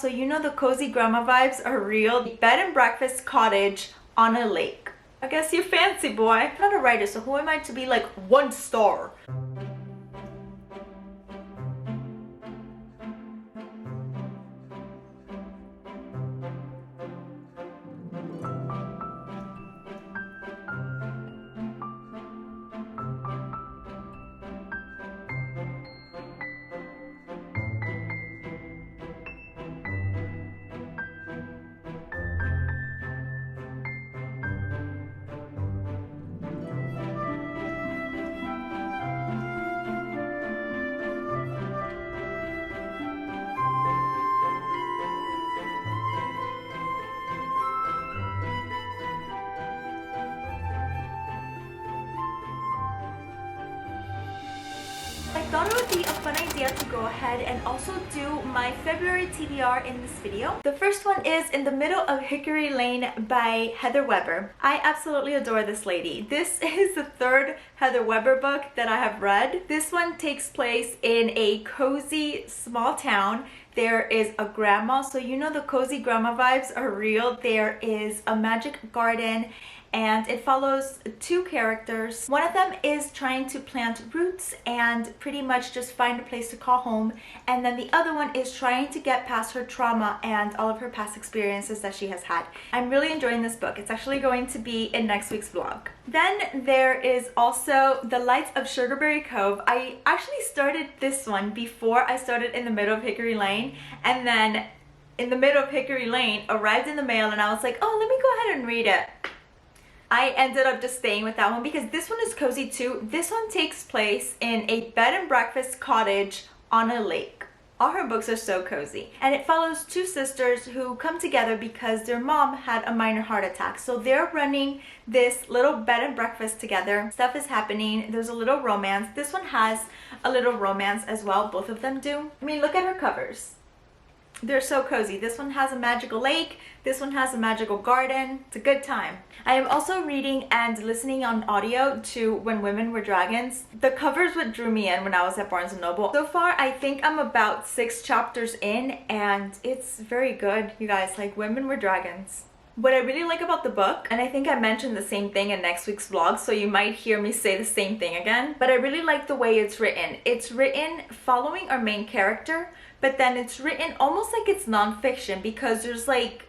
So you know the cozy grandma vibes are real. Bed and breakfast cottage on a lake. I guess you fancy, boy. I'm not a writer, so who am I to be like 1 star? I thought it would be a fun idea to go ahead and also do my February TBR in this video. The first one is In the Middle of Hickory Lane by Heather Webber. I absolutely adore this lady. This is the 3rd Heather Webber book that I have read. This one takes place in a cozy small town. There is a grandma, so you know the cozy grandma vibes are real. There is a magic garden and it follows 2 characters. One of them is trying to plant roots and pretty much just find a place to call home, and then the other one is trying to get past her trauma and all of her past experiences that she has had. I'm really enjoying this book. It's actually going to be in next week's vlog. Then there is also The Lights of Sugarberry Cove. I actually started this one before I started In the Middle of Hickory Lane, and then In the Middle of Hickory Lane arrived in the mail and I was like, oh, let me go ahead and read it. I ended up just staying with that one because this one is cozy too. This one takes place in a bed and breakfast cottage on a lake. All her books are so cozy. And it follows 2 sisters who come together because their mom had a minor heart attack. So they're running this little bed and breakfast together. Stuff is happening. There's a little romance. This one has a little romance as well. Both of them do. I mean, look at her covers. They're so cozy. This one has a magical lake. This one has a magical garden. It's a good time. I am also reading and listening on audio to When Women Were Dragons. The covers what drew me in when I was at Barnes & Noble. So far, I think I'm about 6 chapters in and it's very good, you guys. Like, Women Were Dragons. What I really like about the book, and I think I mentioned the same thing in next week's vlog, so you might hear me say the same thing again, but I really like the way it's written. It's written following our main character, but then it's written almost like it's nonfiction because there's like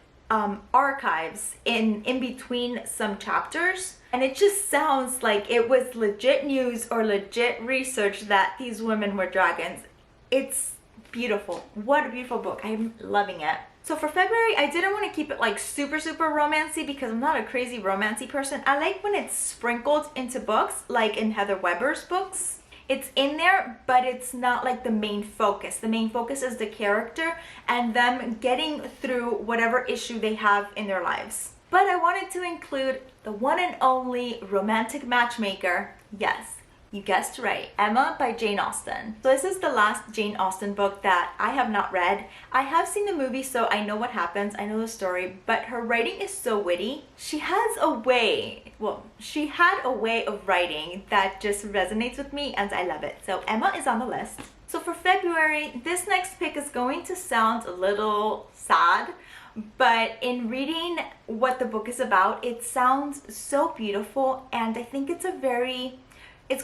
archives in between some chapters, and it just sounds like it was legit news or legit research that these women were dragons. It's beautiful. What a beautiful book. I'm loving it. So for February, I didn't want to keep it like super romancy because I'm not a crazy romancy person. I like when it's sprinkled into books, like in Heather Webber's books. It's in there, but it's not like the main focus. The main focus is the character and them getting through whatever issue they have in their lives. But I wanted to include the one and only romantic matchmaker. Yes, you guessed right. Emma by Jane Austen. So this is the last Jane Austen book that I have not read. I have seen the movie, so I know what happens. I know the story, but her writing is so witty. She has a way, she had a way of writing that just resonates with me and I love it. So Emma is on the list. So for February, this next pick is going to sound a little sad, but in reading what the book is about, it sounds so beautiful, and I think it's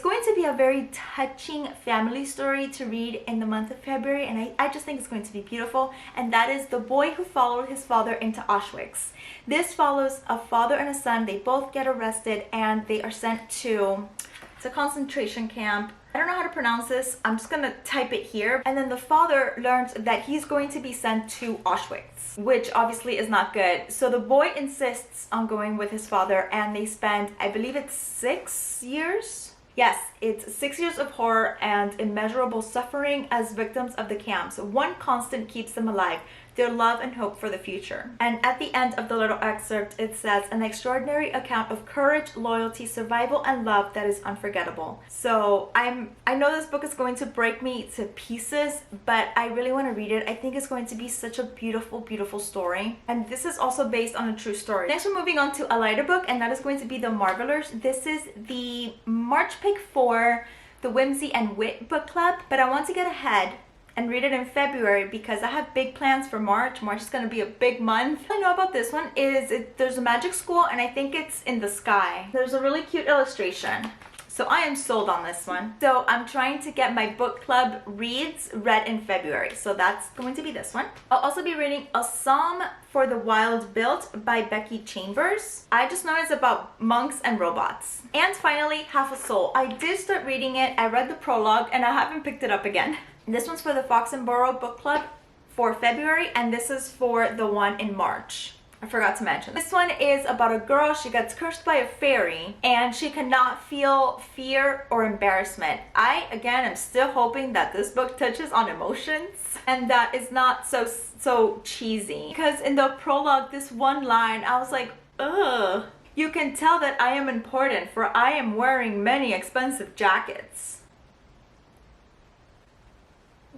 going to be a very touching family story to read in the month of February, and I just think it's going to be beautiful, and that is The Boy Who Followed His Father into Auschwitz. This follows a father and a son. They both get arrested and they are sent to, it's a concentration camp. I don't know how to pronounce this. I'm just gonna type it here. And then the father learns that he's going to be sent to Auschwitz, which obviously is not good. So the boy insists on going with his father, and they spend, I believe it's 6 years? Yes, it's 6 years of horror and immeasurable suffering as victims of the camps. One constant keeps them alive: their love and hope for the future. And at the end of the little excerpt, it says, an extraordinary account of courage, loyalty, survival, and love that is unforgettable. So I know this book is going to break me to pieces, but I really want to read it. I think it's going to be such a beautiful story. And this is also based on a true story. Next, we're moving on to a lighter book, and that is going to be The Marvelers. This is the March pick for the Whimsy and Wit book club, but I want to get ahead and read it in February because I have big plans for March. March is gonna be a big month. All I know about this one is there's a magic school and I think it's in the sky. There's a really cute illustration. So I am sold on this one. So I'm trying to get my book club reads read in February. So that's going to be this one. I'll also be reading A Psalm for the Wild Built by Becky Chambers. I just know it's about monks and robots. And finally, Half a Soul. I did start reading it. I read the prologue and I haven't picked it up again. This one's for the Fox and Borough book club for February, and this is for the one in March. I forgot to mention. This one is about a girl. She gets cursed by a fairy and she cannot feel fear or embarrassment. I, again, am still hoping that this book touches on emotions and that is not so cheesy. Because in the prologue, this one line, I was like, ugh. You can tell that I am important, for I am wearing many expensive jackets.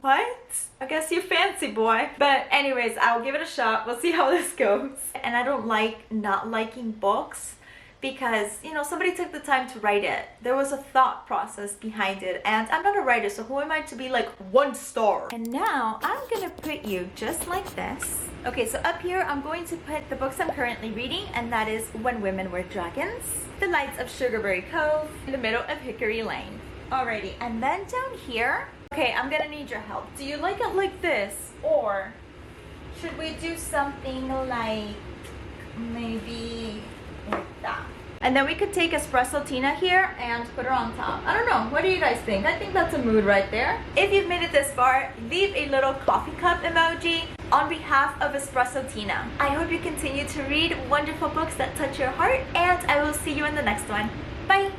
What? I guess you fancy, boy. But anyways, I'll give it a shot. We'll see how this goes. And I don't like not liking books because, you know, somebody took the time to write it. There was a thought process behind it, and I'm not a writer, so who am I to be like 1 star? And now I'm gonna put you just like this. Okay, so up here I'm going to put the books I'm currently reading, and that is When Women Were Dragons, The Lights of Sugarberry Cove, In the Middle of Hickory Lane. Alrighty, and then down here, okay, I'm gonna need your help. Do you like it like this? Or should we do something like maybe like that? And then we could take Espresso Tina here and put her on top. I don't know, what do you guys think? I think that's a mood right there. If you've made it this far, leave a little coffee cup emoji on behalf of Espresso Tina. I hope you continue to read wonderful books that touch your heart, and I will see you in the next one. Bye!